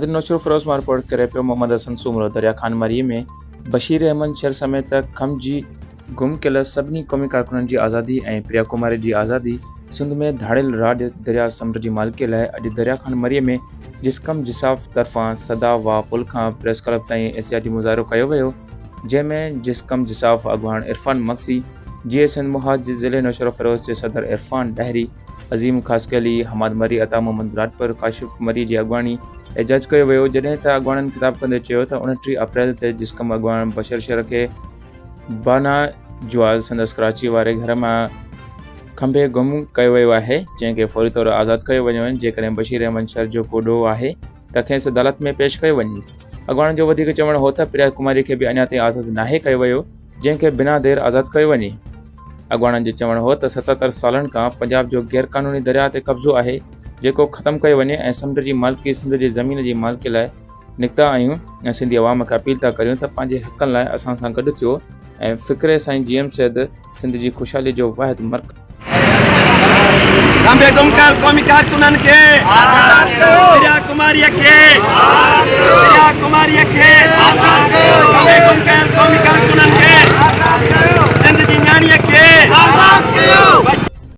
नाज़रीन नौशर फ़रोज़ मां रिपोर्ट करे पियो मोहम्मद हसन सूमरो दरिया खान मरी में बशीर अहमद शर समेत कम जी गुम कयल सभिनी क़ौमी कारकुननि जी आज़ादी ऐं प्रिया कुमारी जी आज़ादी सिंध में धाड़ियल राॼ दरिया समुंड जी मालिकीअ लाइ अॼु दरिया खान मरीअ में जिस्कम जिसाफ़ तरफ़ां सदा वा पुल खां प्रेस क्लब ताईं एहतिजाजी मुज़ाहिरो कयो वियो, जंहिंमें जिस्कम जिसाफ़ अॻुवान इरफान मक्सी, जीए सिंध मुहाज ज़िले नौशर फ़रोज़ जे सदर इरफान डहरी, अज़ीम ख़ासकली, हमाद मरी, अता मोहम्मद राजपुर, काशिफ़ मरी जी अॻुवाणी एजाज कयो वियो, जॾहिं त अॻुवाणनि ख़िताब कंदे चयो त 29 अप्रैल ते जिस्कम अॻुवान बशर शर खे बाना जुआज़ संदसि कराची वारे घर मां खंभे गुम कयो वियो आहे, जंहिंखे फ़ौरी तौरु आज़ादु कयो वञे जेकॾहिं बशीर अहमद शर जो को ॾोह आहे त खेसि अदालत में पेश कयो वञे। अॻुवाणनि जो वधीक चवणु हो त प्रिया कुमारी खे बि अञा ताईं आज़ादु नाहे कयो वियो, जंहिंखे बिना देरि आज़ादु कयो वञे। अॻुवाणनि जो चवणु हो त 77 सालनि खां पंजाब जो गैर क़ानूनी दरिया ते कब्ज़ो आहे, जेको ख़तमु कयो वञे ऐं समुंड जी मालिकी सिंध जी ज़मीन जी मालिकी लाइ निकिता आहियूं ऐं सिंधी अवाम खे अपील था करियूं त पंहिंजे हक़नि लाइ असां सां गॾु थियो ऐं फ़िक्रे साईं जीएम सैद सिंध जी ख़ुशहाली जो वाहिद मर्कज़ खंभे गुम कयल क़ौमी कारकुननि खे प्रिया कुमारीअ खे खंभे गुम कयल क़ौमी कारकुननि खे सिंध जी न्याणीअ खे